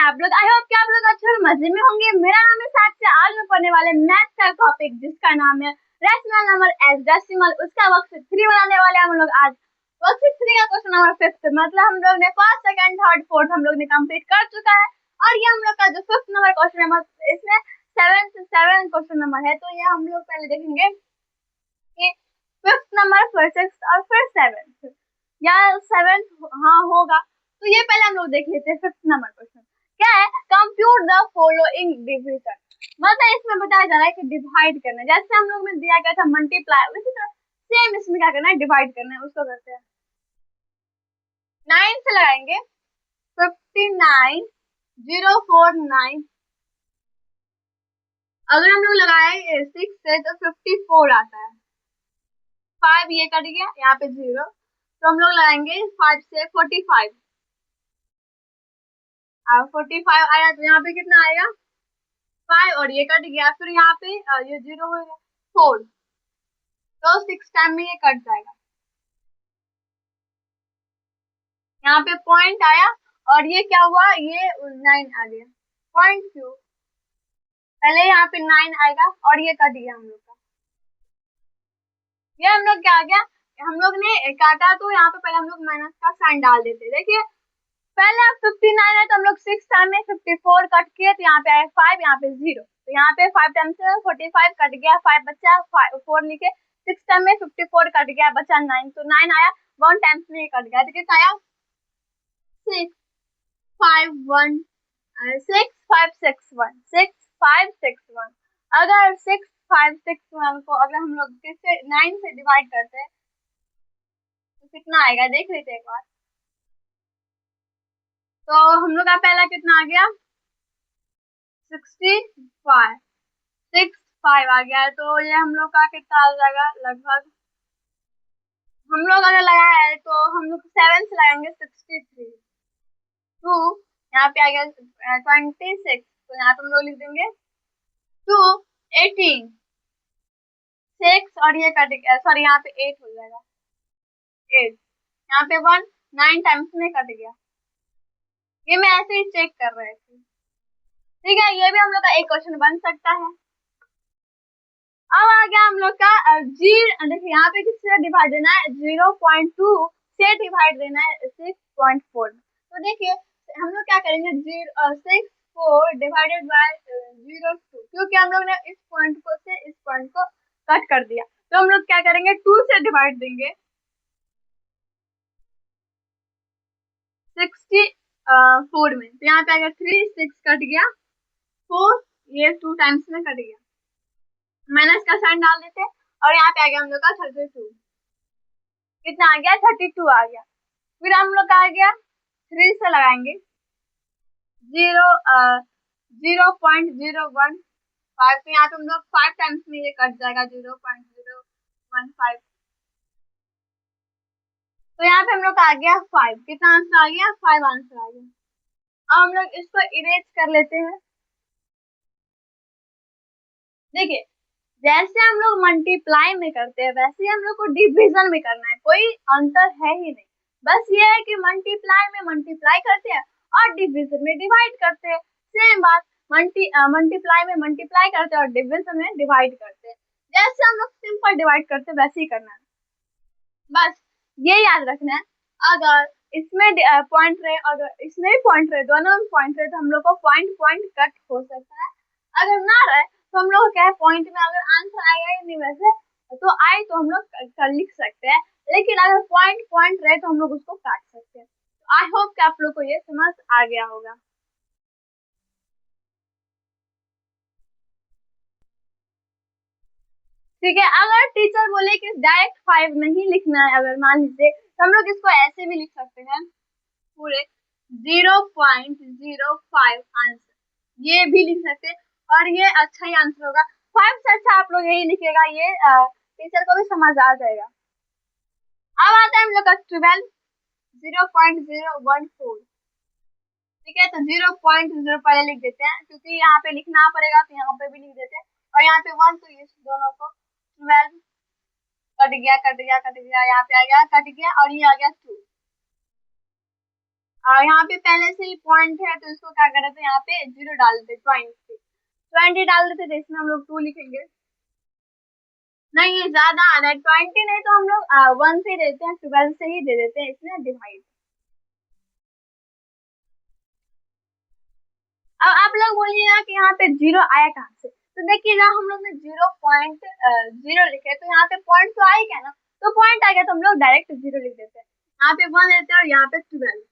आप लोग? I hope कि आप लोग अच्छे और मजे में होंगे। मेरा नाम है साक्षी। आज मैं पढ़ने वाले मैथ का टॉपिक जिसका नाम है रैशनल नंबर एज डेसिमल, उसका वर्कशीट 3 बनाने वाले हम लोग आज। वर्कशीट 3 का क्वेश्चन नंबर 5 मतलब हम लोग ने फर्स्ट, सेकंड, थर्ड, फोर्थ हम लोग ने कंप्लीट कर चुका है। और ये हम लोग का जो 5th नंबर क्वेश्चन है, इसमें 7 क्वेश्चन नंबर है। तो ये हम लोग पहले देखेंगे कि 5th नंबर, फिर 6th और फिर 7th या 7th हाँ होगा। तो ये पहले हम लोग देख लेते हैं 5th नंबर क्वेश्चन। क्या है? Compute the following division. मतलब इसमें बताया जा रहा है कि डिवाइड करना है। जैसे हम लोग में दिया गया था मल्टीप्लाई, उसी तरह सेम इसमें क्या करना है, डिवाइड करना है। उसको करते हैं 9 से लगाएंगे 59,049। अगर हम लोग लगाए 6 से तो 54 आता है। 5 ये कट गया, यहाँ पे 0, तो हम लोग लगाएंगे 5 से 45। अब 45 आया तो यहाँ पे कितना आएगा 5, और ये कट गया, फिर यहाँ पे ये 0 हो गया 4, तो 6 टाइम में ये कट जाएगा। यहाँ पे पॉइंट आया और ये क्या हुआ, ये 9 आ गया। पॉइंट क्यों, पहले यहाँ पे 9 आएगा और ये कट गया हम लोग का। ये हम लोग क्या आ गया, हम लोग ने काटा तो यहाँ पे पहले हम लोग माइनस का साइन डाल देते। देखिए पहले 59 है तो हम लोग 6 टाइम में 54 कट किए, तो यहाँ पे आया 5, यहाँ पे 0, तो यहाँ पे 5 टाइम से 45 कट गया, 5 बचा, 4 लिखे। 6 टाइम में 54 कट गया, बचा 9, तो 9 आया। 1 टाइम्स में कट गया, तो कितना आया 6 5 1 6 5 6 1 6 5 6 1। अगर 6 5 6 1 को अगर हम लोग किससे 9 से डिवाइड करते हैं तो कितना आएगा, देख लेते हैं एक बार। तो हम लोग का पहला कितना आ गया 65, 65 आ गया है। तो ये हम लोग का कितना आ जाएगा, लगभग हम लोग अगर लगाया है तो हम लोग 7 से लगाएंगे 63, 2 यहाँ पे आ गया 26, तो यहाँ पे हम लोग लिख देंगे 2 18 6, और ये कट गया, सॉरी यहाँ पे 8 हो जाएगा 8, यहाँ पे 1 9 टाइम्स में कट गया। ये मैं ऐसे ही चेक कर रहे थे, ठीक है। ये भी हम लोग का एक क्वेश्चन बन सकता है। अब आ गया हम लोग का देखिए यहाँ पे किससे डिवाइड देना है, 0.2 से डिवाइड देना है 6.4। तो देखिए हम लोग क्या करेंगे 6.4 डिवाइडेड बाय 0.2, क्योंकि हम लोग ने इस पॉइंट को से इस पॉइंट को कट कर दिया, तो हम लोग क्या करेंगे 2 से डिवाइड देंगे 64 में, तो यहाँ पे आएगा 3 6 कट गया 4, ये 2 टाइम्स में कट गया, माइनस का साइन डाल देते हैं, और यहाँ पे आ गया हम लोग का 32। कितना आ गया 32 आ गया। फिर हम लोग का आ गया 3 से लगाएंगे 0.015, तो यहाँ पे हम लोग 5 टाइम्स में ये कट जाएगा 0.015, तो यहाँ पे हम लोग का आ गया 5। कितना आंसर आ गया 5 आंसर आ गया। अब हम लोग इसको इरेज कर लेते हैं। देखिए जैसे हम लोग मल्टीप्लाई में करते हैं वैसे ही हम लोग को डिवीजन में करना है, कोई अंतर है ही नहीं। बस ये है कि मल्टीप्लाई में मल्टीप्लाई करते हैं और डिवीजन में डिवाइड करते हैं। सेम बात मल्टीप्लाई में मल्टीप्लाई करते हैं और डिवीजन में डिवाइड करते हैं। जैसे हम लोग सिंपल डिवाइड करते हैं वैसे ही करना है, बस ये याद रखना है। अगर इसमें पॉइंट रहे, अगर इसमें भी पॉइंट रहे, दोनों में पॉइंट रहे, तो हम लोग को पॉइंट पॉइंट कट हो सकता है। अगर ना रहे तो हम लोग क्या है, पॉइंट में अगर आंसर आएगा ही नहीं वैसे तो आए तो हम लोग कर लिख सकते हैं, लेकिन अगर पॉइंट पॉइंट रहे तो हम लोग उसको काट सकते हैं। तो आई होप कि आप लोग को ये समझ आ गया होगा। ठीक है, अगर टीचर बोले कि डायरेक्ट 5 नहीं लिखना है, अगर मान लीजिए, तो हम लोग इसको ऐसे भी लिख सकते हैं पूरे 0.05 आंसर, ये भी लिख सकते हैं, और ये अच्छा ही आंसर होगा। 5 से अच्छा आप लोग यही लिखेगा, ये टीचर को भी समझ आ जाएगा। अब आता है हम लोग का 12, 0.014, ठीक है। तो 0.0 पहले लिख देते हैं, क्योंकि यहाँ पे लिखना पड़ेगा तो यहाँ पे भी लिख देते हैं, और यहाँ पे 1, तो ये दोनों को 12 कट गया कट गया कट गया, यहाँ पे आ गया कट गया, और ये आ गया 2। यहाँ पे पहले से ही पॉइंट है तो इसको क्या कर रहे थे, यहाँ पे 0 डाल देते, 20 डाल देते, तो इसमें हम लोग 2 लिखेंगे। नहीं ये ज्यादा आ रहा है, 20 नहीं तो हम लोग 1 से देते हैं, 12 से ही दे देते हैं इसमें डिवाइड। अब आप लोग बोलिएगा कि यहाँ पे 0 आया कहाँ से, तो देखिएगा हम लोग ने 0.0 लिखे, तो यहाँ पे पॉइंट तो आ ही गया ना, तो पॉइंट आ गया तो हम लोग डायरेक्ट 0 लिख देते हैं, यहाँ पे 1 लेते हैं और यहाँ पे 12,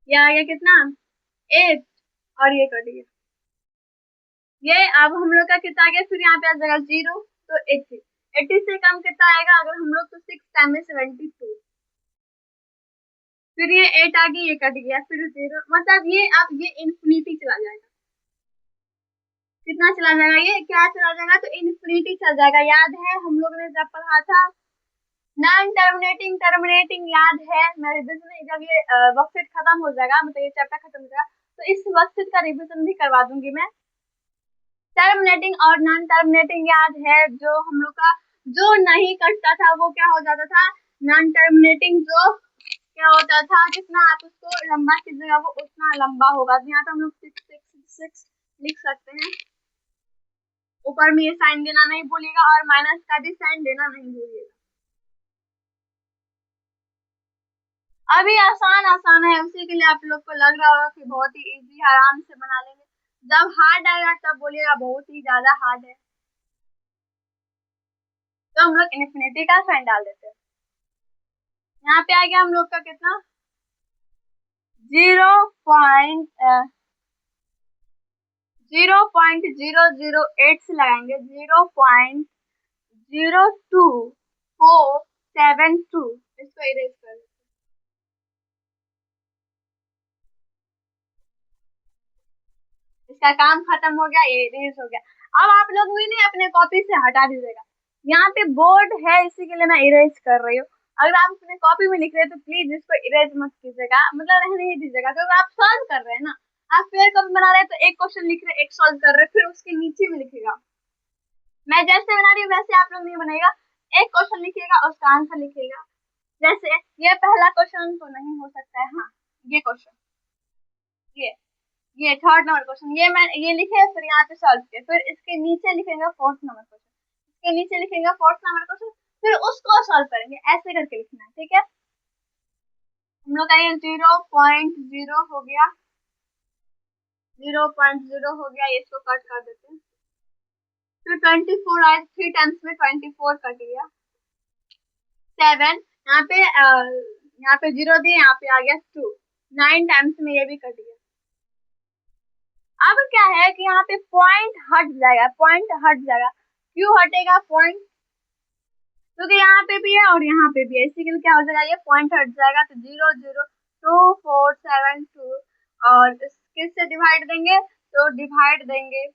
ये आ गया कितना 8, और ये कट गया, ये अब हम लोग का कितना आ गया, फिर यहाँ पे आ जाएगा 0, तो 80 से कम कितना आएगा अगर हम लोग, तो 6 टाइम में 72, फिर ये 8 आ गई, ये कट गया, फिर 0, मतलब ये अब ये इन्फिनिटी चला जाएगा, कितना चला जाएगा, ये क्या चला जाएगा, तो इन्फिनिटी चल जाएगा। याद है हम लोग ने जब पढ़ा था नॉन टर्मिनेटिंग टर्मिनेटिंग, याद है, मैं रिविजन जब ये वर्कशीट खत्म हो जाएगा, मतलब ये चैप्टर खत्म हो जाएगा, तो इस वर्कशीट का रिविजन भी करवा दूंगी मैं। टर्मिनेटिंग और नॉन टर्मिनेटिंग याद है, जो हम लोग का जो नहीं कटता था वो क्या हो जाता था, नॉन टर्मिनेटिंग जो क्या होता था, जितना आप उसको लंबा कीजिएगा वो उतना लंबा होगा। यहाँ पे हम लोग 6 लिख सकते हैं, ऊपर में ये साइन देना नहीं भूलिएगा और माइनस का भी साइन देना नहीं भूलिएगा। अभी आसान आसान है, उसी के लिए आप लोग को लग रहा होगा कि बहुत ही इजी, आराम से बना लेंगे, जब हार्ड आएगा तब बोलिएगा बहुत ही ज्यादा हार्ड है, तो हम लोग इन्फिनिटी का साइन डाल देते हैं। यहाँ पे आ गया हम लोग का कितना 0.008 से लगाएंगे 0.02472, इसको इरेज कर देते, इसका काम खत्म हो गया, ये इरेज हो गया। अब आप लोग भी नहीं अपने कॉपी से हटा दीजिएगा, यहाँ पे बोर्ड है इसी के लिए मैं इरेज कर रही हूँ, अगर आप अपने कॉपी में लिख रहे हैं तो प्लीज इसको इरेज मत कीजिएगा, मतलब रहने ही दीजिएगा, क्योंकि आप सॉल्व कर रहे हैं ना, आप पेयर कॉपी बना रहे हैं तो एक क्वेश्चन लिख रहे हैं, एक सॉल्व कर रहे हैं, फिर उसके नीचे में लिखेगा, मैं जैसे बना रही हूँ वैसे आप लोग नहीं बनाएगा, एक क्वेश्चन लिखिएगा उसका आंसर लिखिएगा, जैसे ये पहला क्वेश्चन तो नहीं हो सकता है, हाँ ये क्वेश्चन, ये ये थर्ड नंबर क्वेश्चन, ये मैं ये लिखे, फिर यहाँ पे सॉल्व किया, फिर इसके नीचे लिखेंगे फोर्थ नंबर क्वेश्चन, इसके नीचे लिखेंगे फोर्थ नंबर क्वेश्चन, फिर उसको सॉल्व करेंगे, ऐसे करके लिखना है, ठीक है। हम लोग का ये 0.0 हो गया, 0.0 हो गया, इसको कट कर देते हैं, फिर 24 आए, 3 टाइम्स में 24 कट गया, 7 यहाँ पे 0 दिए, यहाँ पे आ गया 2, 9 टाइम्स में ये भी कट गया। अब क्या है कि यहाँ पे पॉइंट हट जाएगा, पॉइंट हट जाएगा, क्यों हटेगा पॉइंट, क्योंकि यहाँ पे भी है और यहाँ पे भी है, इसी के लिए क्या हो जाएगा, ये पॉइंट हट जाएगा, तो 0.02472, और किससे डिवाइड देंगे, तो डिवाइड देंगे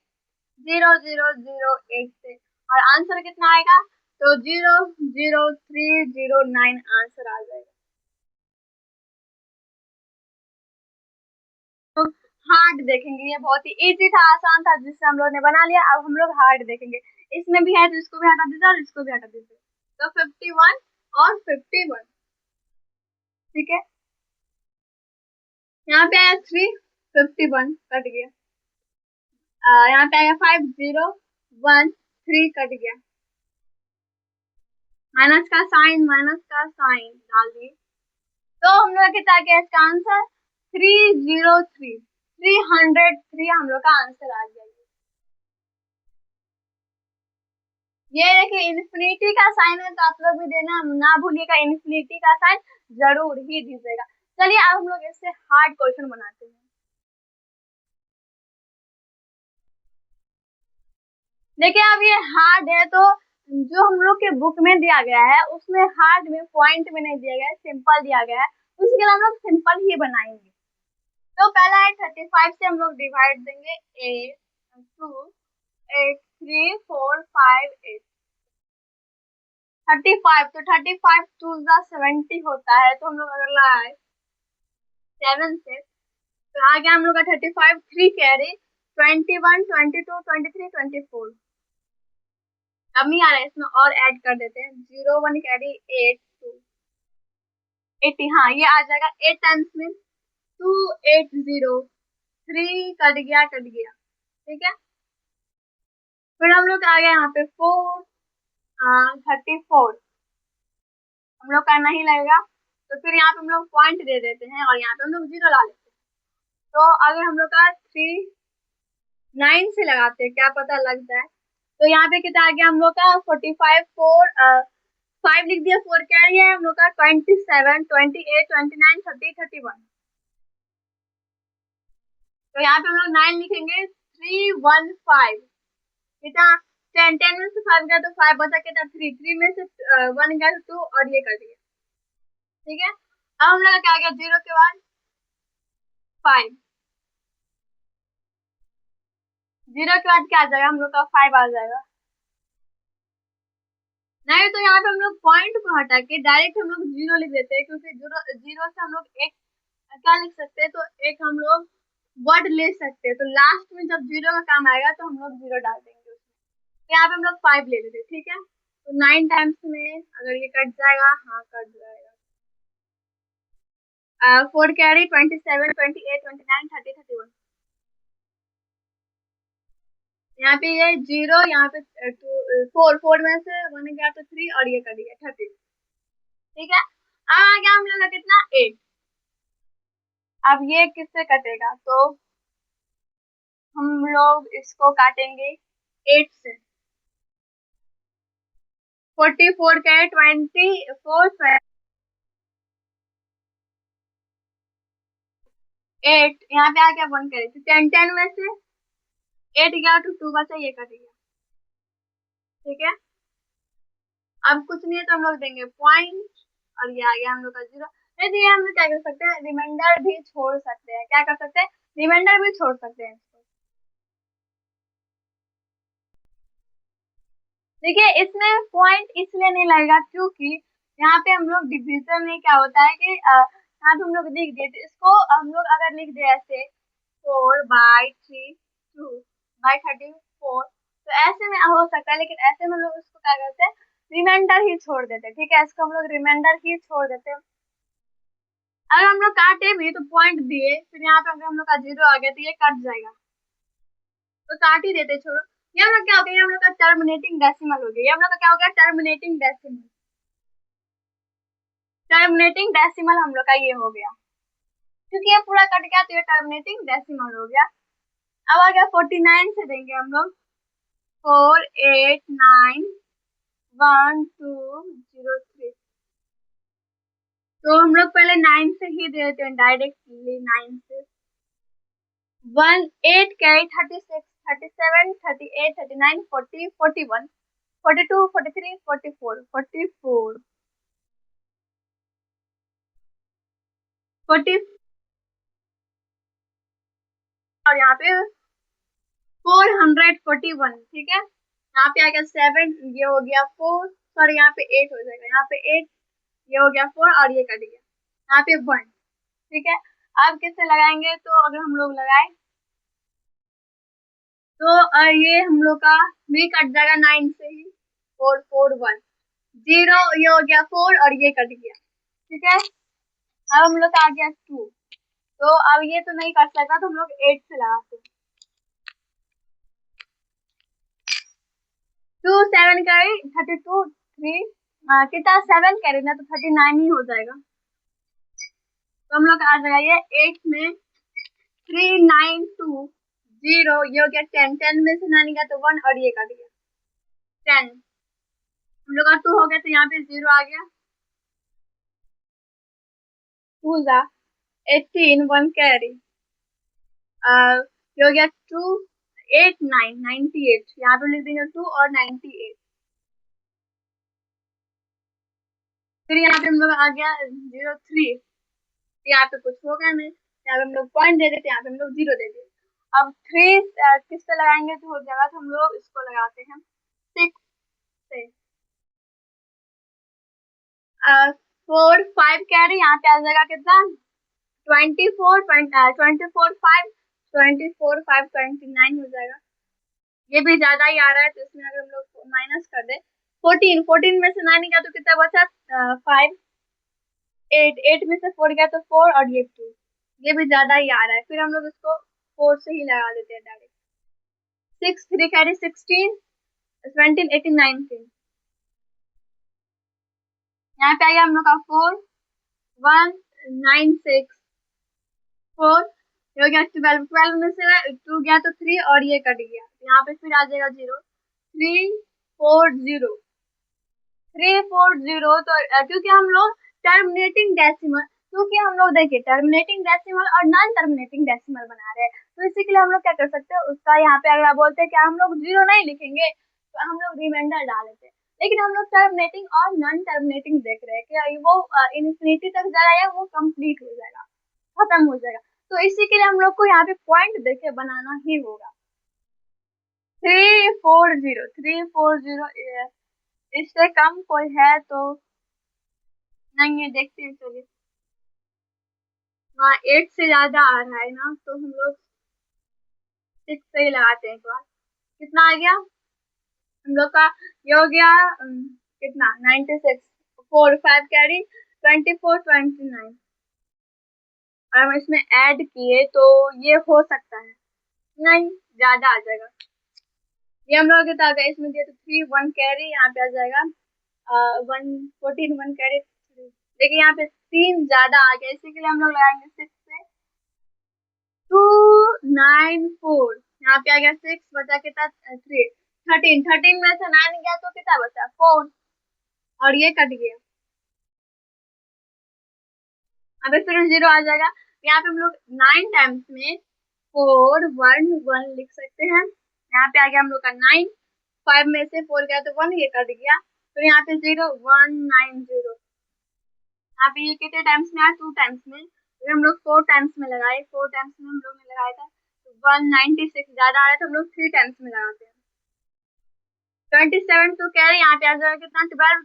0.008 से, और आंसर कितना आएगा, तो 0.0309 आंसर आ जाएगा। तो हार्ड देखेंगे, ये बहुत ही इजी था, आसान था, जिससे हम लोग ने बना लिया, अब हम लोग हार्ड देखेंगे, इसमें भी है तो इसको भी हटा दीजिए और इसको भी हटा दीजिए, तो 51 और 51, ठीक है, यहाँ पे आया 3, 51 कट गया, यहाँ पे आया 5, 0, 1, 3 कट गया, माइनस का साइन डाल दिए, तो हम लोग कितना गया इसका आंसर 303, 303 हम लोग का आंसर आ गया। ये देखिए इन्फिनिटी का साइन है, तो आप लोग भी देना ना भूलिएगा, इन्फिनिटी का साइन जरूर ही दीजिएगा। चलिए अब हम लोग इससे हार्ड क्वेश्चन बनाते हैं। देखिए अब ये हार्ड है, तो जो हम लोग के बुक में दिया गया है उसमें हार्ड में पॉइंट में नहीं दिया गया है, सिंपल दिया गया है, उसके लिए हम लोग सिंपल ही बनाएंगे। तो पहला है 35 से हम लोग डिवाइड देंगे 8, 2, 8, 3, 4, 5, 8, 35, तो 35 2 70 होता है, तो हम लोग अगर लगाए 7 से, तो आ गया हम लोग का 35, 3 कैरी 21, 22, 23, 24, अब नहीं आ रहा है, इसमें और ऐड कर देते हैं 0, 1 कैरी 8, 2, 80, हाँ ये आ जाएगा 8 टाइम्स में 280, 3 कट गया ठीक है। फिर हम लोग आ गए यहाँ पे 34 हम लोग करना ही लगेगा। तो फिर यहाँ पे हम लोग पॉइंट दे देते हैं और यहाँ पे हम लोग 0 ला लेते हैं। तो अगर हम लोग का 39 से लगाते हैं, क्या पता लग जाए। तो यहाँ पे कितना आ गया हम लोग का 45, 5 लिख दिया, 4 कैरी है हम लोग का 27, 28, 29, 30, 31। तो यहाँ पे हम लोग 9 लिखेंगे, 315 कितना 10, 10 में से 5 गया तो 5 बचा, कितना 3, 3 में से 1 गया तो 2 और ये कर दिया ठीक है। अब हम लोग का क्या आ गया 0 के बाद 5, 0 के बाद क्या आ जाएगा हम लोग का 5 आ जाएगा। नहीं तो यहाँ पे हम लोग पॉइंट को हटा के डायरेक्ट हम लोग 0 लिख देते हैं, क्योंकि 0 से हम लोग एक क्या लिख सकते हैं, तो एक हम लोग वर्ड ले सकते हैं। तो लास्ट में जब 0 का काम आएगा तो हम लोग 0 डाल देंगे उसमें। तो यहाँ पे हम लोग 5 ले लेते ठीक है। तो 9 टाइम्स में अगर ये कट जाएगा, हाँ कट जाएगा। 4 कैरी 27, 28, 29, 30, 31। यहाँ पे ये 0, यहाँ पे 4 में से 1 गया तो 3 और ये कट गया 30 ठीक है। अब आ गया हम लोग का कितना 8। अब ये किससे कटेगा, तो हम लोग इसको काटेंगे 8 से। 44 का है 24, 8 यहाँ पे आ गया 1 करे तो 10, 10 में से 8 गया तो 2 बचा, ये कट गया ठीक है। अब कुछ नहीं है तो हम लोग देंगे पॉइंट और ये आ गया हम लोग का 0। यदि हम लोग क्या कर सकते हैं, रिमाइंडर भी छोड़ सकते हैं। क्या कर सकते हैं, रिमाइंडर भी छोड़ सकते हैं इसको। देखिए इसमें पॉइंट इसलिए नहीं लगेगा क्योंकि यहाँ पे हम लोग डिवीजन में क्या होता है कि यहाँ पे हम लोग लिख दिए, तो इसको हम लोग अगर लिख दे ऐसे 4/3, 2/34, तो ऐसे में हो सकता है, लेकिन ऐसे में लोग उसको क्या करते हैं, रिमाइंडर ही छोड़ देते हैं ठीक है। इसको हम लोग रिमाइंडर ही छोड़ देते हैं। अगर हम लोग काटे भी तो पॉइंट दिए, फिर यहाँ पे अगर हम लोग का 0 आ गया तो ये कट जाएगा, तो काट ही देते छोड़ो। ये हम लोग क्या हो गया, ये हम लोग का टर्मिनेटिंग डेसिमल हो गया। ये हम लोग का क्या हो गया, टर्मिनेटिंग डेसिमल। टर्मिनेटिंग डेसिमल हम लोग का ये हो गया, क्योंकि ये पूरा कट गया तो ये टर्मिनेटिंग डेसिमल हो गया। अब आ गया 49 से देंगे हम लोग 4, 8, 9, 1, 2, 0, 3। तो हम लोग पहले 9 से ही दे देते हैं, डायरेक्टली 9 से। 1, 8 कैरी 36, 37, 38, 39, 40, 41, 42, 43, 44, 44, 40 और यहाँ पे 441 ठीक है। यहाँ पे आ गया 7, ये हो गया 4, सॉरी यहाँ पे 8 हो जाएगा, यहाँ पे 8, ये हो गया 4 और ये कट गया, यहाँ पे 1 ठीक है। अब किससे लगाएंगे, तो अगर हम लोग लगाए तो ये हम लोग का भी कट जाएगा 9 से ही, 4, 4, 1, 0, ये हो गया 4 और ये कट गया ठीक है। अब हम लोग का आ गया 2, तो अब ये तो नहीं कट सकता तो हम लोग 8 से लगाते हैं। 2, 7 करे 32, 3 कितना 7 करे ना तो 39 ही हो जाएगा। तो हम लोग आ जाएगा ये 8 में 3, 9, 2, 0, ये हो गया 10, 10 में से 9 गया तो 1 और ये कट गया 10। हम लोग का 2 हो गया तो यहाँ पे 0 आ गया, 2 जा 18, 1 कैरी, ये हो गया 2, 8, 9, 98, यहाँ पे लिख देंगे 2 और 98। फिर यहाँ पे हम लोग आ गया 0, 3, यहाँ पे कुछ होगा नहीं, यहाँ पे हम लोग पॉइंट दे देते, यहाँ पे हम लोग 0 दे देते। अब 3 किस पे लगाएंगे तो हो जाएगा, तो हम लोग इसको लगाते हैं 6 से। 4, 5 कैरी, यहाँ पे आ जाएगा कितना 24, 24, 5, 24, 5, 29 हो जाएगा। ये भी ज्यादा ही आ रहा है तो इसमें अगर हम लोग माइनस कर दे 14, 14 में से 9 गया तो कितना बचा 5, 8, 8 में से 4 गया तो 4 और ये 2, ये भी ज्यादा ही आ रहा है, फिर हम लोग इसको 4 से ही लगा देते हैं डायरेक्ट। 6, 3 कैरी 16, 17, 18, 19। यहाँ पे आ गया हम लोग का 4, 1, 9, 6, 4, ये हो गया 12, 12 में से 2 गया तो 3 और ये कट गया, यहाँ पे फिर आ जाएगा 0, 3, 4, 0, 3, 4, 0। तो क्योंकि हम लोग टर्मिनेटिंग डेसिमल, क्योंकि हम लोग देखिए टर्मिनेटिंग डेसिमल और नॉन टर्मिनेटिंग डेसिमल बना रहे हैं, तो इसी के लिए हम लोग क्या कर सकते हैं, उसका यहाँ पे अगर बोलते हैं कि हम लोग 0 नहीं लिखेंगे तो हम लोग रिमाइंडर डाल देते हैं, लेकिन हम लोग टर्मिनेटिंग और नॉन टर्मिनेटिंग देख रहे हैं कि वो इन्फिनिटी तक जा रहा है, वो कंप्लीट हो जाएगा, खत्म हो जाएगा, तो इसी के लिए हम लोग को यहाँ पे पॉइंट देके बनाना ही होगा। 340, 340, इससे कम कोई है तो नहीं है, देखते हैं चलिए। हाँ 8 से ज्यादा आ रहा है ना, तो हम लोग 6 से ही लगाते हैं एक बार। कितना आ गया हम लोग का, ये हो गया कितना 96, 4, 5 कैरी 24, 29, और हम इसमें ऐड किए तो ये हो सकता है, नहीं ज्यादा आ जाएगा, ये हम लोग कितना आ गया, इसमें दिया तो 3, 1 कैरी, यहाँ पे आ जाएगा 14, 1 कैरी 3, लेकिन यहाँ पे 3 ज्यादा आ गया, इसी के लिए हम लोग लगाएंगे 6 से 2, 9, 4, यहाँ पे आ गया 6, बचा कितना 3, 13, 13 में से 9 गया तो कितना बचा 4, और ये कट गया, अभी फिर 0 आ जाएगा, यहाँ पे हम लोग 9 टाइम्स में 4, 1, 1 लिख सकते हैं, यहाँ पे आ गया हम लोग का 9, 5 में से 4 गया तो 1, ये कट गया, तो यहाँ पे 0, 1, 9, 0, यहाँ पे ये कितने टाइम्स में आया 2 टाइम्स में, फिर हम लोग 4 टाइम्स में लगाए, 4 टाइम्स में हम लोग ने लगाया था 196, ज्यादा आ रहा है तो हम लोग 3 टाइम्स में लगाते हैं, 27 तो कह रहे हैं, यहाँ पे आ जाएगा कितना 12,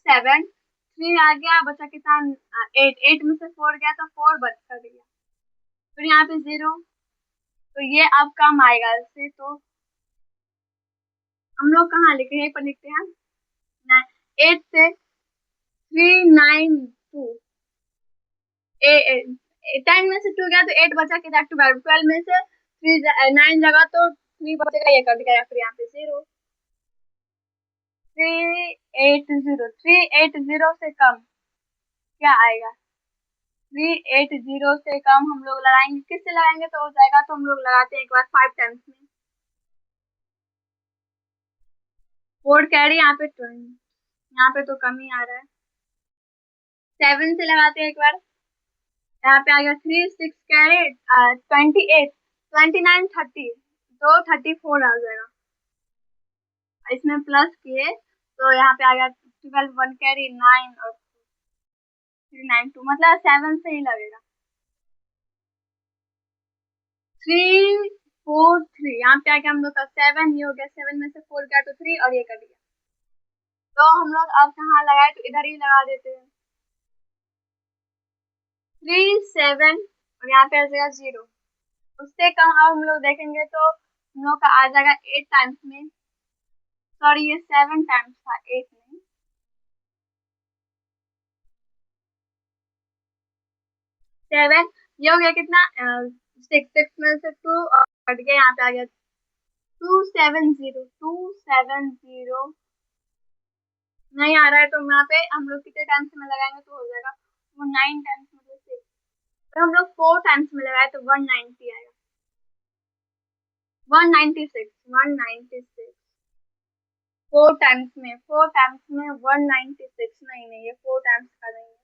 37, 3 आ गया, बचा कितना 8, 8 में से 4 गया तो 4 बच कर गया, फिर यहाँ पे 0, तो ये अब कम आएगा इससे, तो हम लोग कहाँ लिखे हैं, पर लिखते हैं 8 से 392, 10 में से 2 गया तो 8 बचा कितना 12, 12 में से 9 जगह तो 3 बचेगा, ये कट गया, फिर यहाँ पे 0, 380, 380 से कम क्या आएगा, 380 से कम हम लोग लगाएंगे, किससे लगाएंगे तो हो जाएगा, तो हम लोग लगाते हैं एक बार 5 टाइम्स में, 4 कैरी, यहाँ पे 20, यहाँ पे तो कम ही आ रहा है, 7 से लगाते हैं एक बार, यहाँ पे आ गया 3, 6 कैरी 28, 29, 30, तो 34 आ जाएगा, इसमें प्लस किए तो यहाँ पे आ गया 12, 1 कैरी 9 और 392, मतलब 7 से ही लगेगा, 343, यहाँ पे आ गया हम लोग का 7, ये हो गया 7 में से 4 गया तो 3 और ये कट गया, तो हम लोग अब कहाँ लगाए तो इधर ही लगा देते हैं, 3, 7 और यहाँ पे आ जाएगा 0, उससे कम अब हम लोग देखेंगे तो हम लोग का आ जाएगा 8 टाइम्स में, सॉरी ये 7 टाइम्स था, 8 नहीं, 7, ये हो गया कितना 6, 6 में से 2 और कट गया, यहाँ पे आ गया 270, 270 नहीं आ रहा है, तो यहाँ पे हम लोग कितने टाइम्स में लगाएंगे तो हो जाएगा, वो 9 टाइम्स मतलब 6, तो हम लोग 4 टाइम्स में लगाए तो 190 आएगा, 196, 196, 4 टाइम्स में, 4 टाइम्स में 196, नहीं नहीं ये 4 टाइम्स का नहीं है,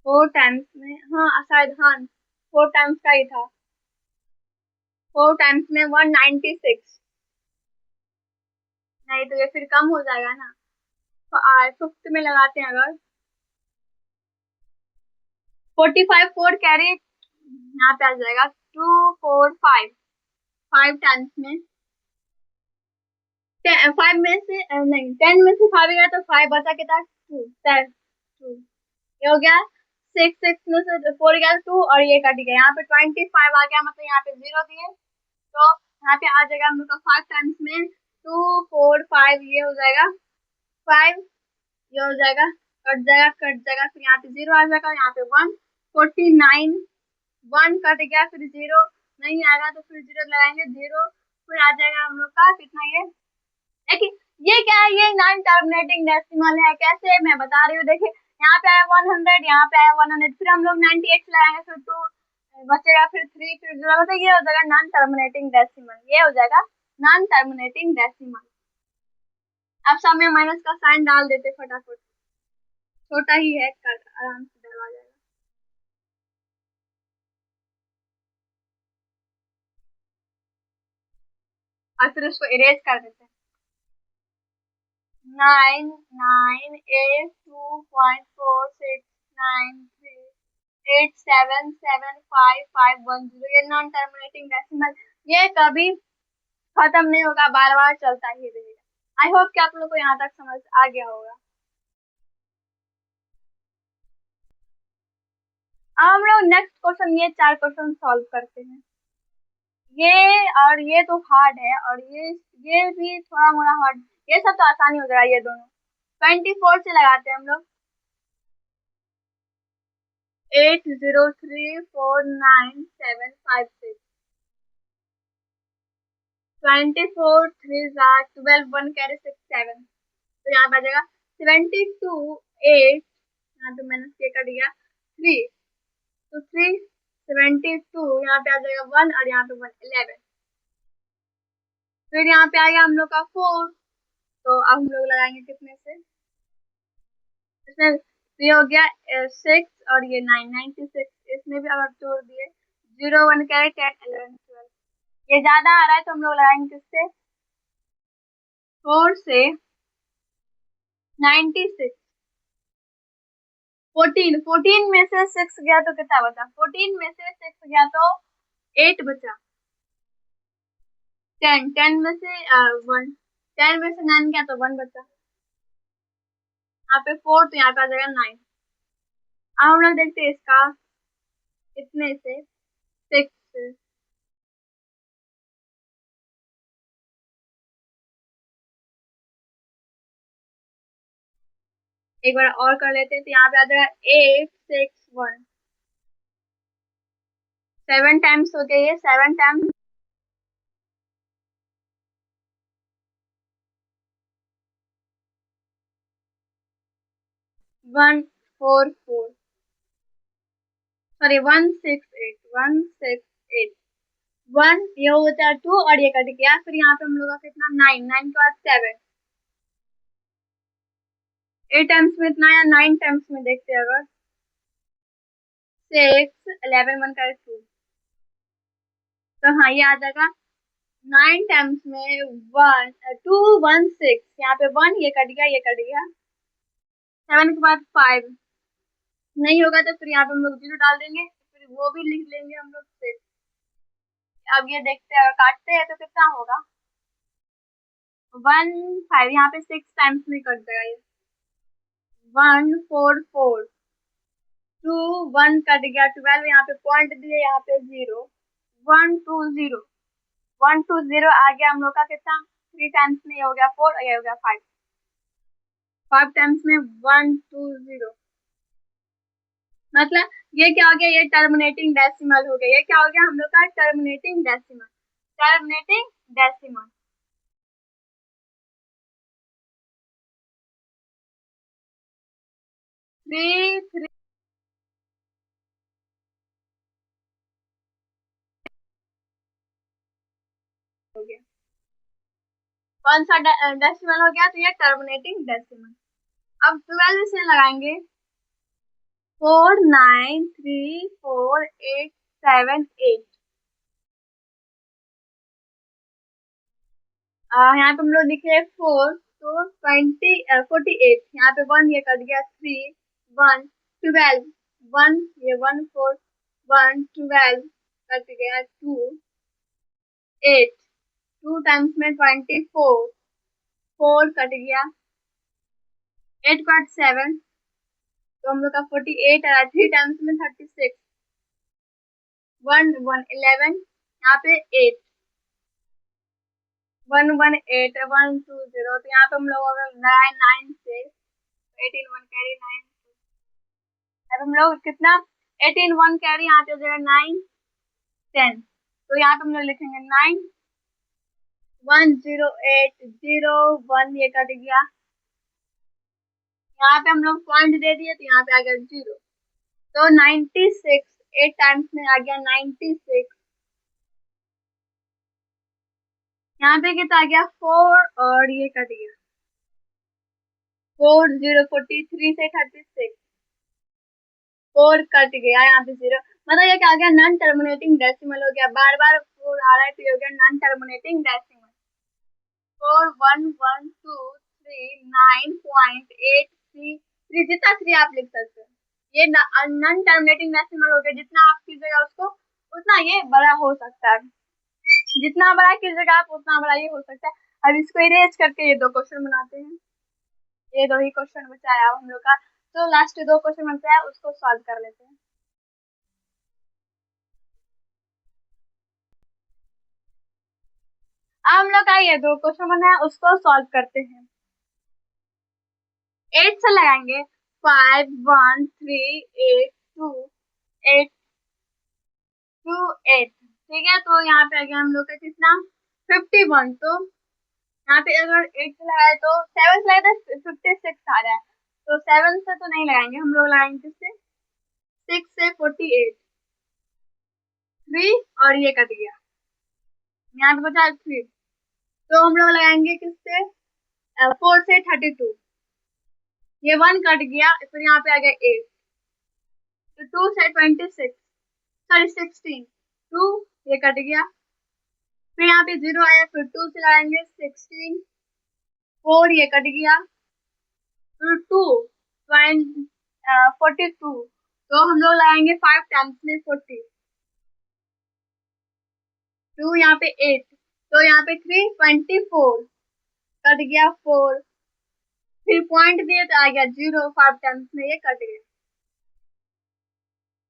4 टाइम्स में, हाँ शायद, हाँ 4 टाइम्स का ही था, 4 टाइम्स में 196, नहीं तो ये फिर कम हो जाएगा ना, तो फिफ्थ में लगाते हैं अगर 45, 4 कैरी, यहाँ पे आ जाएगा 245, 5 टाइम्स में, 5 में से नहीं 10 में से 5 गया तो 5 बचा कितना 2, 2, ये हो गया 6, 6 में से 4 गया 2 और ये कट गया, यहाँ पे 25 आ गया, मतलब यहाँ पे 0 दिए, तो यहाँ पे आ जाएगा हम लोग का 5 टाइम्स में 2 4 5 ये हो जाएगा 5, ये हो जाएगा कट जाएगा कट जाएगा, फिर यहाँ पे 0 आ जाएगा, यहाँ पे 1 49 1 कट गया, फिर 0 नहीं आएगा तो फिर 0 लगाएंगे 0, फिर आ जाएगा हम लोग का कितना ये देखिए ये क्या है, ये नॉन टर्मिनेटिंग डेसिमल है। कैसे मैं बता रही हूँ, देखिए यहाँ पे आया 100, यहाँ पे आया 100, फिर हम लोग 98 लगाएंगे, फिर 2 बचेगा, फिर 3, फिर 0, मतलब ये हो जाएगा नॉन टर्मिनेटिंग डेसिमल, ये हो जाएगा नॉन टर्मिनेटिंग डेसिमल। अब सब में माइनस का साइन डाल देते फटाफट, छोटा ही है, आराम से डलवा जाएगा। और फिर उसको इरेज कर देते हैं। 9 9 8 2.4693 8 7 7 5 5 1 0, ये नॉन टर्मिनेटिंग डेसिमल, ये कभी खत्म नहीं होगा, बार बार चलता ही रहेगा। आई होप कि आप लोग को यहाँ तक समझ आ गया होगा। अब हम लोग नेक्स्ट क्वेश्चन, ये 4 क्वेश्चन सॉल्व करते हैं। ये और ये तो हार्ड है, और ये भी थोड़ा मोड़ा हार्ड, ये सब तो आसानी हो जाएगा, ये दोनों 24 से लगाते हैं हम लोग। 80349756 24 3 12 1 कैरी 6 7, तो यहाँ पे आ जाएगा 72 8, यहाँ पे मैंने ये कर दिया 3, तो 372, यहाँ पे आ जाएगा 1 और यहाँ पे 1 11, फिर यहाँ पे आ गया हम लोग का 4, तो अब हम लोग लगाएंगे कितने से, इसमें ये हो गया 6 और ये 9 96, इसमें भी अगर जोड़ दिए 0 1 कैरी 10 11 12, ये ज्यादा आ रहा है तो हम लोग लगाएंगे किससे, 4 से 96, 14 में से 6 गया तो कितना बचा, 14 में से 6 गया तो 8 बचा, 10 में से 1, 10 में से 9 गया तो 1 बचा, यहाँ पे 4, तो यहाँ पे आ जाएगा 9। अब हम लोग देखते हैं इसका कितने से, 6 से, एक बार और कर लेते हैं, तो यहाँ पे आ जाएगा 8 6 1, 7 टाइम्स हो गया, ये 7 टाइम्स 144, सॉरी 168 168, 1 ये हो गया 2 और ये कट गया, फिर यहाँ पे हम लोग का कितना 9, 9 के बाद 7, 8 टाइम्स में इतना या 9 टाइम्स में देखते हैं, अगर 6 11 1 का 2, तो हाँ ये आ जाएगा 9 टाइम्स में 216, यहाँ पे 1 ये कट गया, ये कट गया, 7 के बाद 5 नहीं होगा तो फिर यहाँ पे हम लोग 0 डाल देंगे, फिर वो भी लिख लेंगे हम लोग 6। अब ये देखते हैं अगर काटते हैं तो कितना होगा, 1 5, यहाँ पे 6 टाइम्स में कट जाएगा, ये 144, 2 1 कट गया, 12 यहाँ पे पॉइंट दिए, यहाँ पे 0 120, 120 आ गया हम लोग का कितना, 3 टाइम्स में ये हो गया 4 और ये हो गया 5, 5 टाइम्स में 120, मतलब ये क्या हो गया, ये टर्मिनेटिंग डेसिमल हो गया, ये क्या हो गया हम लोग का terminating decimal, terminating decimal. Three three हो गया, कौन सा डेसिमल हो गया, तो ये टर्मिनेटिंग डेसिमल। अब 12 से लगाएंगे, 493487 8, यहाँ पे हम लोग लिखे 4, तो 48, यहाँ पे 1 ये कट गया, 3 1 12 1 ये 1 4 1 12 कट गया, 2 8, 2 टाइम्स में 24, 4 कट गया, 8 कट 7, तो हम लोग का 48 आया, 3 टाइम्स में 36, 1 1 11, यहाँ पे 8, 118 120, तो यहाँ पे हम लोग अगर 9 से 18 1 कैरी 9, अब हम लोग कितना 18 1 कैरी यहाँ पे हो जाएगा 9 10, तो यहाँ पे हम लोग लिखेंगे 9 10 8 0 1, ये कट गया। यहाँ पे हम लोग पॉइंट दे दिए तो यहाँ पे आ गया 0, तो 96 8 टाइम्स में आ गया 96। यहाँ पे कितना आ गया 4, और ये कट गया 4 0 43 से 36, 4 कट गया यहाँ पे 0, मतलब ये क्या आ गया नॉन टर्मिनेटिंग डेसिमल हो गया, बार बार 4 आ रहा है तो ये हो गया नॉन टर्मिनेटिंग डेसिमल। 4 1 1 2 3 9.83 जितना 3 आप लिख सकते हैं, ये नॉन टर्मिनेटिंग डेसिमल हो गया, जितना आप कीजिएगा उसको उतना ये बड़ा हो सकता है, जितना बड़ा कीजिएगा आप उतना बड़ा ये हो सकता है। अब इसको इरेज करके ये 2 क्वेश्चन बनाते हैं, ये 2 ही क्वेश्चन बचा है अब हम लोग का, तो लास्ट 2 क्वेश्चन बचा है उसको सॉल्व कर लेते हैं। अब हम लोग का ये 2 क्वेश्चन बना है उसको सॉल्व करते हैं। 8 से लगाएंगे 5 1 3 8 2 8 2 8, ठीक है, तो यहाँ पे आ गया हम लोग का कितना 51, तो यहाँ पे अगर 8 से लगाए तो 7 से लगाए तो 56 आ रहा है, तो 7 से तो नहीं लगाएंगे, हम लोग लगाएंगे किससे 6 से 48, 3 और ये कट गया, यहाँ पे बचा 3, तो हम लोग लगाएंगे किससे 4 से 32, ये 1 कट गया, फिर यहाँ पे आ गया 8, तो 2 से 26 सॉरी 16, 2 ये कट गया, फिर यहाँ पे 0 आया, फिर 2 से लगाएंगे 16, 4 ये कट गया, फिर 2 42, तो हम लोग लगाएंगे 5 टाइम्स में 40, 2 यहाँ पे 8, तो यहाँ पे 3 24 कट गया 4, फिर पॉइंट दिए तो आ गया 0, 5 टाइम्स में ये कट गया,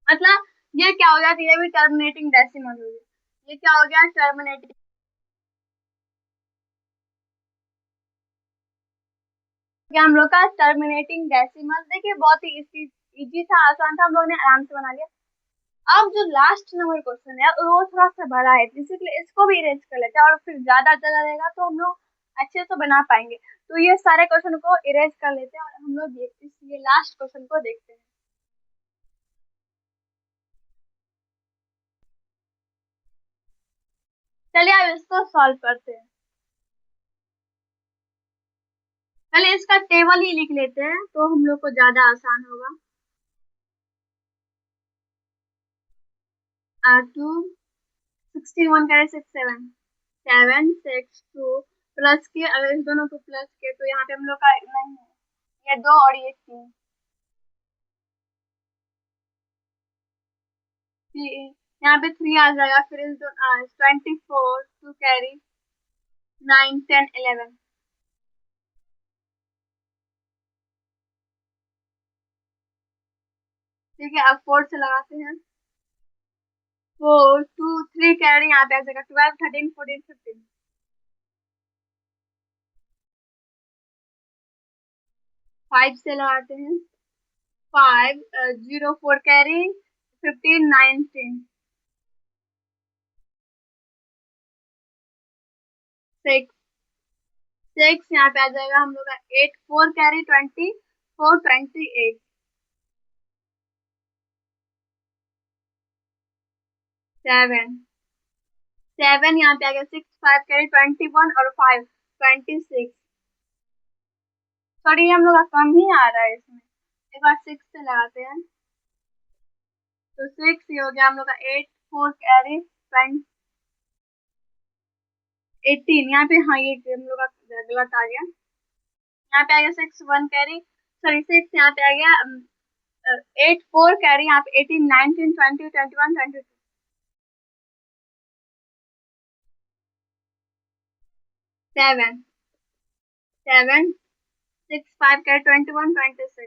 मतलब ये क्या हो गया, ये भी टर्मिनेटिंग डेसिमल हो गया, ये क्या हो गया टर्मिनेटिंग, हम लोग का टर्मिनेटिंग डेसिमल। देखिए बहुत ही इजी था, आसान था, हम लोग ने आराम से बना लिया। अब जो लास्ट नंबर क्वेश्चन है वो थोड़ा सा बड़ा है, इसीलिए इसको भी इरेज कर लेते हैं, और फिर ज्यादा जगह रहेगा तो हम लोग अच्छे से बना पाएंगे, तो ये सारे क्वेश्चन को इरेज कर लेते हैं और हम लोग ये लास्ट क्वेश्चन को देखते हैं। चलिए अब इसको सॉल्व करते हैं, पहले इसका टेबल ही लिख लेते हैं तो हम लोग को ज्यादा आसान होगा। 2 61 करे 6 7 7 6 2 प्लस के, अगर इस दोनों को प्लस के तो यहाँ पे हम लोग का नहीं है, ये 2 और ये 3, यहाँ पे 3 आ जाएगा, फिर इस 24 2 कैरी 9 10 11, ठीक है, अब 4 से लगाते हैं, 4 2 3 कैरी यहाँ पे आ जाएगा 12 13 14 15, 5 से लगाते हैं 5 0 4 कैरी 15 19 6 6 यहाँ पे आ जाएगा हम लोग का 8 4 कैरी 24 28 7 7 यहाँ पे आ गया 6 5 कैरी 21 और 5 26, सॉरी हम लोग का कम ही आ रहा है इसमें, एक बार 6 से लगाते हैं, तो 6 ये हो गया हम लोग का 8 4 कैरी 18, यहाँ पे हाँ ये हम लोग का गलत आ गया, यहाँ पे आ गया 6 1 कैरी सॉरी 6 यहाँ पे आ गया 8 4 कैरी यहाँ पे 18 19 20 21 22, 7 7 6 5 कैरी 21 26,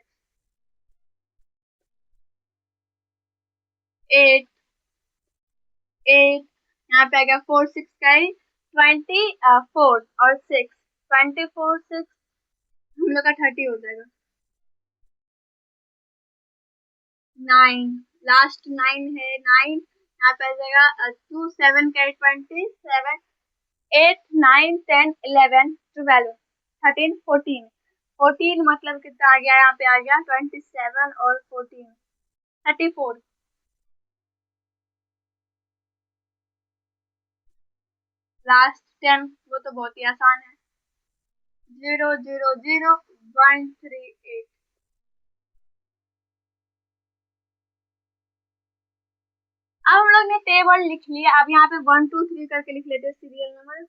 8 8 यहाँ पे आ गया 4 6 कैरी 24 और 6, 24 6 हम लोग का 30 हो जाएगा। 9 लास्ट 9 है, 9 यहाँ पे आ जाएगा 2 7 का 20 7 8 9 10 11 12 13 14 14 मतलब कितना आ गया, यहाँ पे आ गया 27 और 14 34। लास्ट 10 वो तो बहुत ही आसान है, 0 0 0 1 3 8। अब हम लोग ने टेबल लिख लिया, अब यहाँ पे 1 2 3 करके लिख लेते हैं सीरियल नंबर।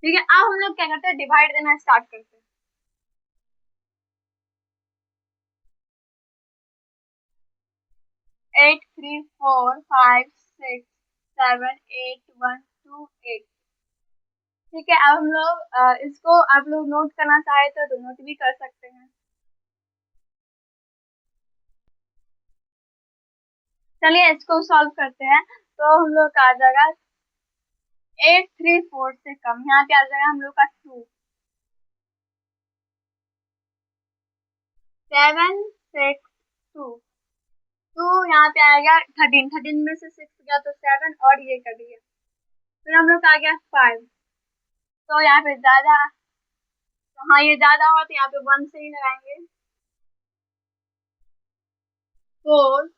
ठीक है, अब हम लोग क्या करते हैं, डिवाइड देना स्टार्ट करते हैं। Eight three four five six seven eight one two eight. ठीक है, अब हम लोग इसको आप लोग नोट करना चाहे तो नोट भी कर सकते हैं। चलिए इसको सॉल्व करते हैं। तो हम लोग का आ जाएगा 834 से कम, यहाँ पे आ जाएगा हम लोग का 2, 7 6 2 2 यहाँ पे आएगा 13, 13 में से 6 गया तो 7 और ये कर दिया, फिर हम लोग का आ गया 5। तो यहाँ पे ज्यादा, तो हाँ ये ज्यादा हुआ तो यहाँ पे 1 से ही लगाएंगे। 4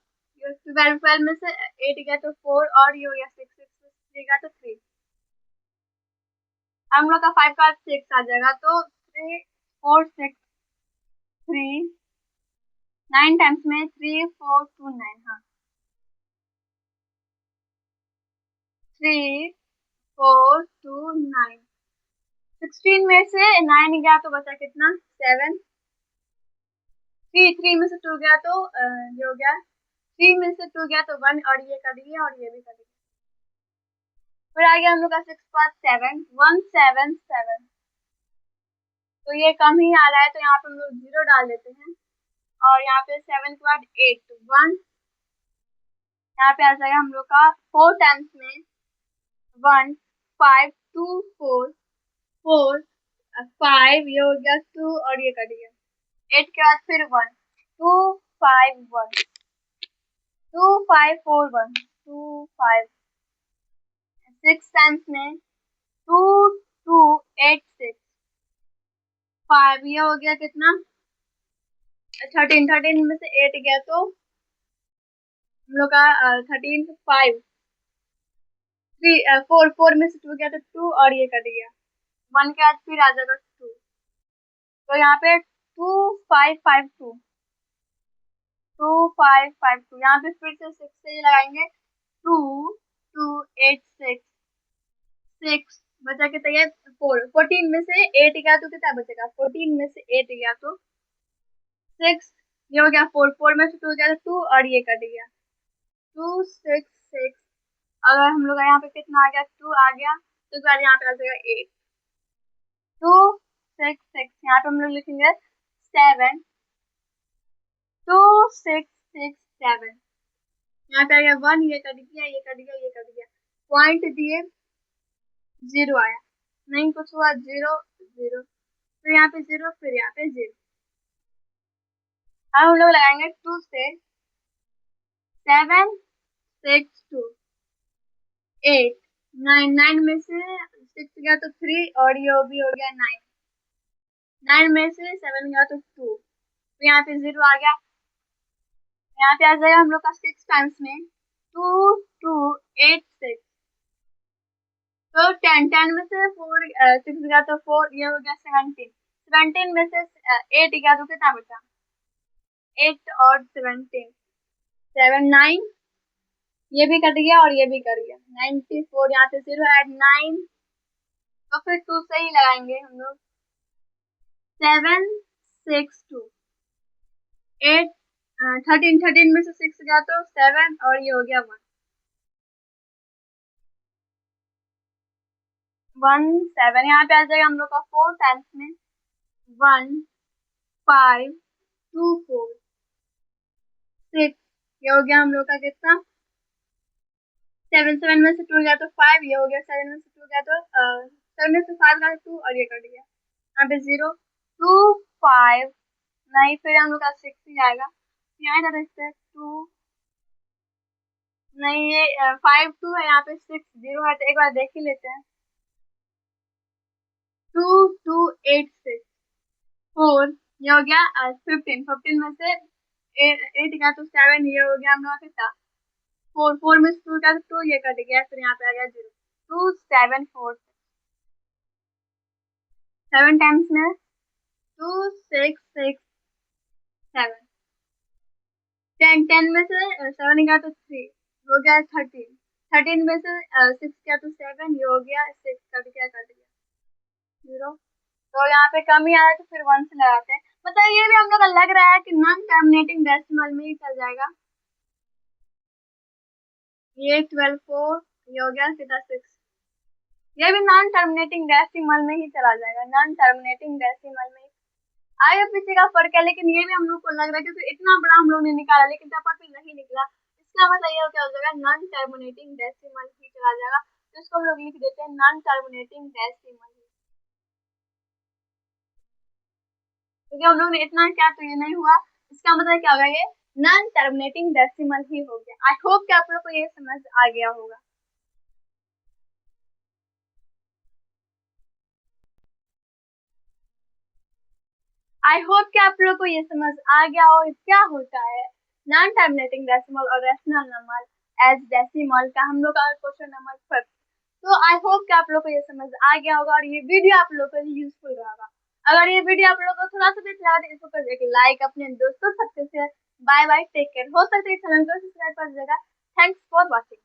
12 12 में से 8 गया तो 4 और ये हो गया 6 6 में 3 गया तो 3। हम लोग का 5 का 6 आ जाएगा, तो 3 4 6 3 9 टाइम्स में 3 4 2 9, हाँ 3 4 2 9। 16 में से 9 गया तो बचा कितना, 7। 3 3 में से 2 गया तो ये हो गया, 3 में से 2 गया तो 1 और ये कर दिया और ये भी कर दिया। फिर आ गया हम लोग का 6 पास 7 1 7 7। तो ये कम ही आ रहा है तो यहाँ पे हम लोग 0 डाल देते हैं, और यहाँ पे 7 के बाद 8 1, यहाँ पे आ जाएगा हम लोग का 4 टाइम्स में 1 5 2 4 4 5, ये हो गया 2 और ये कर दिया 8 के बाद फिर 1 2 5 1 2 5 4 1 2 5 6 टाइम्स में 2 2 8 6 5, ये हो गया कितना 13, 13 में से 8 गया तो हम लोग का 13 5 3 4 4 में से 2 गया तो 2 और ये कट गया 1 के बाद फिर आ जाएगा 2। तो यहाँ पे 2 5 5 2 2 5 5 2, यहाँ पे फिर से 6 से ही लगाएंगे 2 2 8 6 6 बचा के तैयार 4 14 में से 8 गया तो कितना बचेगा, 14 में से 8 गया तो 6, ये हो गया 4 4 में से 2 गया तो 2 और ये कट गया 2 6 6। अगर हम लोग यहाँ पे कितना आ गया 2 आ गया तो इस बार यहाँ पे आ जाएगा 8 2 6 6, यहाँ पे हम लोग लिखेंगे 7 2 6 6 7। यहाँ पे आ गया 1, ये कर दिया ये कर दिया ये कर दिया, पॉइंट दिए 0 आया, नहीं कुछ हुआ 0 0, फिर यहाँ पे 0 फिर यहाँ पे 0। अब हम लोग लगाएंगे 2 से 7 6 2 8 9 9 में से 6 गया तो 3 और ये भी हो गया 9 9 में से 7 गया तो 2, तो यहाँ पे 0 आ गया, यहाँ पे आ जाएगा हम लोग का 6 टाइम्स में 2 2 8 6। तो 10 10 में से 4 6 गया तो 4, ये हो गया 17 17 में से 8 गया तो कितना बचा, 8 और 17 7 9, ये भी कट गया और ये भी कट गया 94, यहाँ पे 0 ऐड 9, तो फिर 2 से ही लगाएंगे हम लोग 7 6 2 8 13 13 में से 6 गया तो 7 और ये हो गया 1 1 7। यहाँ पे आ जाएगा हम लोग का 4 टाइम्स में 1 5 2 4 6, ये हो गया हम लोग का कितना 7 7 में से 2 गया तो 5, ये हो गया 7 में से 2 गया तो 7 में से 5 गया तो 2 और ये कट गया, यहाँ पे 0 2 5 नहीं, फिर हम लोग का 6 ही आएगा, यहाँ इधर देखते हैं 2 नहीं, ये 5 2 है, यहाँ पे 6 0 है, तो एक बार देख ही लेते हैं। 2 2 8 6 4, ये हो गया 15 15 में से 8 गया तो 7, ये हो गया हम लोग का कितना 4 4 में से 2 का 2, ये कट गया, फिर यहाँ पे आ गया 0 2 7 4 7 टाइम्स में 2 6 6 7 10 10 में से 7 गया तो 3, हो गया 13 13 में से 6 गया तो 7, ये हो गया 6 कट गया 0, तो यहाँ पे कम ही आया तो फिर 1 से लगाते हैं, मतलब ये भी हम लोग का लग रहा है कि नॉन टर्मिनेटिंग डेसिमल में ही चल जाएगा। ये 12 4, ये हो गया सीधा 6, ये भी नॉन टर्मिनेटिंग डेसिमल में ही चला जाएगा, नॉन टर्मिनेटिंग डेसिमल में। आगे पीछे का फर्क है, लेकिन ये भी हम लोग को लग रहा है क्योंकि इतना बड़ा हम लोग ने निकाला लेकिन पेपर पे नहीं निकला, इसका मतलब ये क्या हो जाएगा, नॉन टर्मिनेटिंग डेसिमल ही चला जाएगा, तो इसको हम लोग लिख देते हैं नॉन टर्मिनेटिंग डेसिमल, क्योंकि हम लोग ने इतना क्या तो ये नहीं हुआ, इसका मतलब क्या होगा, ये नॉन टर्मिनेटिंग डेसिमल ही हो गया। आई होप कि आप लोग को ये समझ आ गया होगा। आई होप कि आप लोग को ये समझ आ गया हो क्या होता है नॉन टर्मिनेटिंग डेसिमल और रेशनल नंबर एज डेसिमल का, हम लोग का क्वेश्चन नंबर 5। तो आई होप कि आप लोग को ये समझ आ गया होगा और ये वीडियो आप लोग को यूजफुल रहेगा। अगर ये वीडियो आप लोग को थोड़ा सा भी अच्छा लगा तो इसको कर एक लाइक, अपने दोस्तों सबके से बाय बाय, टेक केयर, हो सकता है चैनल को सब्सक्राइब कर दीजिएगा। Thanks for watching.